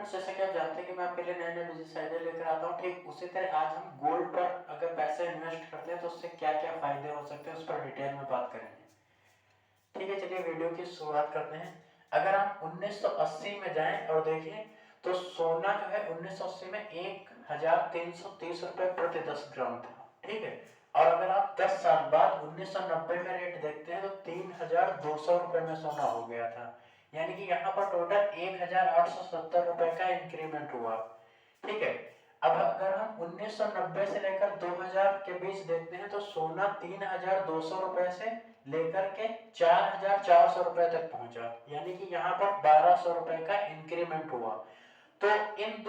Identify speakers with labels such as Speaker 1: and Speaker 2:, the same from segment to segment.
Speaker 1: Friends, जैसे कि आप जानते हैं कि मैं आपके लिए नए नए बिजनेस आइडिया लेकर आता हूँ। ठीक उसी तरह आज हम गोल्ड पर अगर पैसे इन्वेस्ट करते हैं तो उससे क्या क्या फायदे हो सकते हैं उस पर डिटेल में बात करेंगे। ठीक है, चलिए वीडियो की शुरुआत करते हैं। अगर आप 1980 में जाएं और देखें तो सोना जो है 1980 में 1330 रुपए प्रति 10 ग्राम था। ठीक है, और अगर आप 10 साल बाद 1990 में रेट देखते हैं तो 3200 रुपए में सोना हो गया था। यानी कि यहाँ पर टोटल 1870 रुपए का इंक्रीमेंट हुआ। ठीक है, अब अगर हम 1990 से लेकर 2000 के बीच देखते हैं तो सोना 3200 रुपए से लेकर के 4400 रुपए तक पहुंचा। यानी कि यहाँ पर 1200 रुपए का इंक्रीमेंट हुआ। तो इन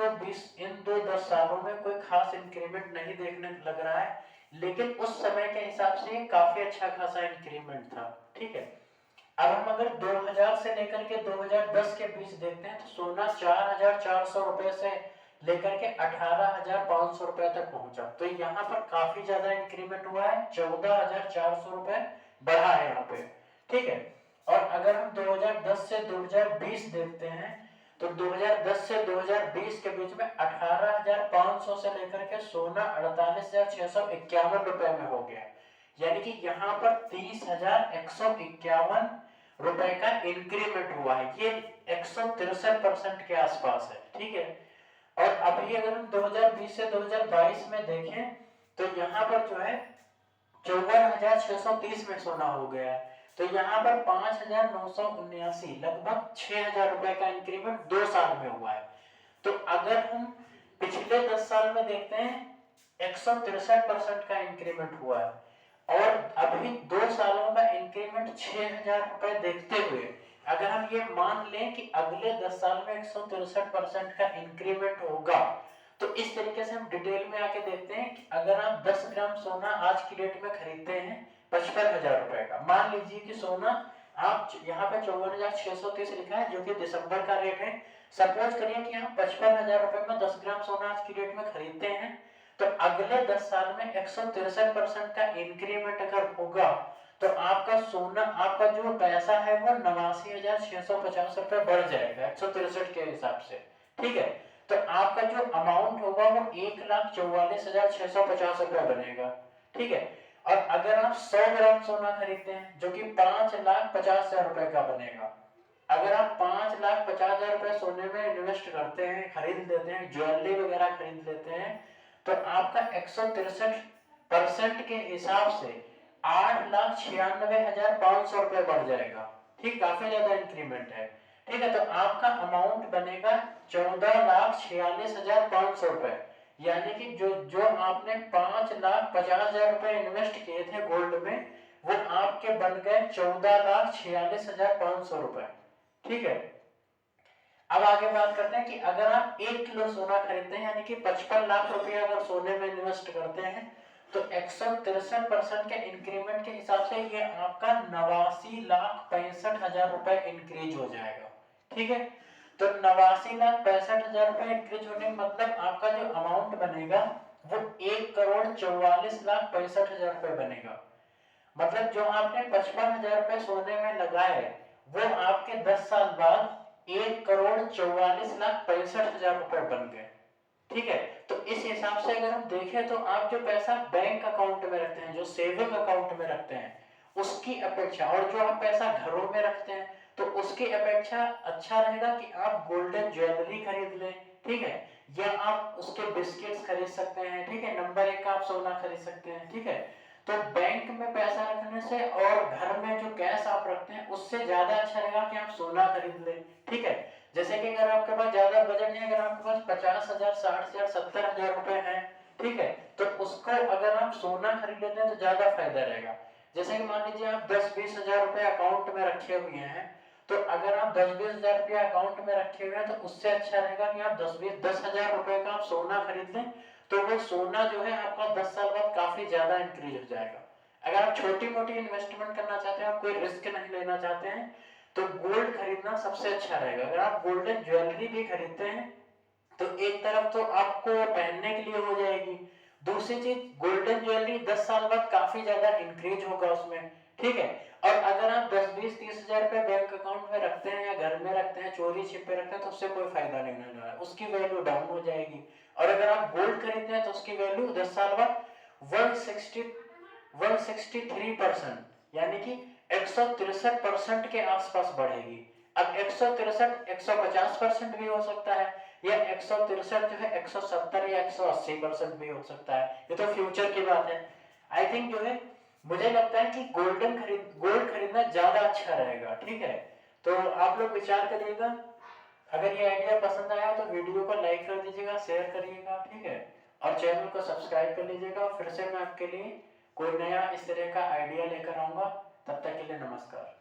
Speaker 1: दो 10 सालों में कोई खास इंक्रीमेंट नहीं देखने लग रहा है, लेकिन उस समय के हिसाब से काफी अच्छा खासा इंक्रीमेंट था। ठीक है, अब हम अगर 2000 से लेकर के 2010 के बीच देखते हैं तो सोना 4400 रुपए से लेकर के 18500 रुपए तक पहुंचा। तो यहाँ पर काफी ज्यादा इंक्रीमेंट हुआ है, 14400 रुपए बढ़ा है यहाँ पे। ठीक है, और अगर हम 2010 से 2020 देखते हैं तो 2010 से 2020 के बीच में 18500 से लेकर के सोना 48651 रुपए में हो गया। यानी कि यहाँ पर 30,151 रुपए का इंक्रीमेंट हुआ है। ये 163% के आसपास है। ठीक है, और अभी अगर हम 2020 से 2022 में देखें तो यहाँ पर जो है 54,630 में सोना हो गया है। तो यहाँ पर 5,979 लगभग 6,000 रुपए का इंक्रीमेंट 2 साल में हुआ है। तो अगर हम पिछले 10 साल में देखते हैं 163% का इंक्रीमेंट हुआ है, और अभी 2 सालों का इंक्रीमेंट 6,000 रुपए देखते हुए अगर हम ये मान लें कि अगले 10 साल में 163% का इंक्रीमेंट होगा, तो इस तरीके से हम डिटेल में आके देखते हैं कि अगर आप 10 ग्राम सोना आज की डेट में खरीदते हैं 55,000 रुपए का, मान लीजिए कि सोना आप यहाँ पे 54,630 लिखा है जो कि दिसंबर का रेट है। सपोज करिए कि आप 55,000 रुपए में 10 ग्राम सोना आज की डेट में खरीदते हैं, तो अगले 10 साल में 163% का इंक्रीमेंट अगर होगा तो आपका सोना, आपका जो पैसा है वो 89,650 रुपए बढ़ जाएगा 163 के हिसाब से। ठीक है, तो आपका जो अमाउंट होगा वो 1,44,650 रुपए बनेगा। ठीक है, और अगर आप 100 ग्राम सोना खरीदते हैं जो कि 5,50,000 रुपए का बनेगा, अगर आप 5,50,000 रुपए सोने में इन्वेस्ट करते हैं, खरीद लेते हैं, ज्वेलरी वगैरह खरीद लेते हैं, तो आपका 163% के हिसाब से 8,96,500 रुपए बढ़ जाएगा। ठीक, काफी ज्यादा इंक्रीमेंट है। ठीक है, तो आपका अमाउंट बनेगा 14,46,500 रुपए। यानी कि जो जो आपने 5,50,000 रुपए इन्वेस्ट किए थे गोल्ड में, वो आपके बन गए 14,46,500 रुपए। ठीक है, अब आगे बात करते हैं कि अगर आप 1 किलो सोना खरीदते हैं यानी कि 55 लाख रुपया अगर सोने में इन्वेस्ट करते हैं तो 163% के इंक्रीमेंट के हिसाब से ये आपका 89,65,000 रुपए इंक्रीज हो जाएगा। ठीक है, तो 89,65,000 रुपए इंक्रीज होने का मतलब आपका जो अमाउंट बनेगा वो 1,44,65,000 रुपए बनेगा। मतलब जो आपने 55,000 रुपए सोने में लगाए वो आपके 10 साल बाद 1,44,65,000 रुपए बन गए। ठीक है, तो इस हिसाब से अगर हम देखें तो आप जो पैसा बैंक अकाउंट में रखते हैं, जो सेविंग अकाउंट में रखते हैं, उसकी अपेक्षा, और जो आप पैसा घरों में रखते हैं तो उसकी अपेक्षा अच्छा रहेगा कि आप गोल्डन ज्वेलरी खरीद लें। ठीक है, या आप उसके बिस्किट्स खरीद सकते हैं। ठीक है, नंबर 1 का आप सोना खरीद सकते हैं। ठीक है, तो बैंक में पैसा रखने से और घर में जो कैश आप रखते हैं उससे ज्यादा अच्छा रहेगा कि आप सोना खरीद लें। ठीक है, जैसे कि अगर आपके पास ज्यादा बजट नहीं है, अगर आपके पास 50,000, 60,000, 70,000 रुपए है, ठीक है, तो उसको अगर आप सोना खरीद लेते हैं तो ज्यादा फायदा रहेगा। जैसे कि मान लीजिए आप 10-20,000 रुपए अकाउंट में रखे हुए हैं, तो अगर आप 10-20,000 रुपए अकाउंट में रखे हुए हैं तो उससे अच्छा रहेगा कि आप 10,000 रुपए का आप सोना खरीद लें। तो वो सोना जो है आपका 10 साल बाद काफी ज्यादा इंक्रीज हो जाएगा। अगर आप छोटी मोटी इन्वेस्टमेंट करना चाहते हैं, आप कोई रिस्क नहीं लेना चाहते हैं, तो गोल्ड खरीदना सबसे अच्छा रहेगा। अगर आप गोल्डन ज्वेलरी भी खरीदते हैं तो एक तरफ तो आपको पहनने के लिए हो जाएगी, दूसरी चीज गोल्डन ज्वेलरी 10 साल बाद काफी ज्यादा इंक्रीज होगा उसमें। ठीक है, और अगर अगर आप 10-20-30 हज़ार रुपए बैंक अकाउंट में रखते हैं या घर में रखते हैं, चोरी छिपे रखते हैं, तो उससे कोई फायदा नहीं होने वाला, उसकी वैल्यू डाउन हो जाएगी। और अगर आप गोल्ड खरीदते हैं तो उसकी वैल्यू 10 साल बाद 163% यानी कि 163% के आसपास बढ़ेगी। अब 163 150% भी हो सकता है, या 163 जो है 170 या 180% भी हो सकता है, ये तो फ्यूचर की बात है। आई थिंक जो है मुझे लगता है कि गोल्ड खरीदना ज्यादा अच्छा रहेगा। ठीक है, तो आप लोग विचार करिएगा। अगर ये आइडिया पसंद आया तो वीडियो को लाइक कर दीजिएगा, शेयर करिएगा। ठीक है, और चैनल को सब्सक्राइब कर लीजिएगा। फिर से मैं आपके लिए कोई नया इस तरह का आइडिया लेकर आऊंगा। तब तक के लिए नमस्कार।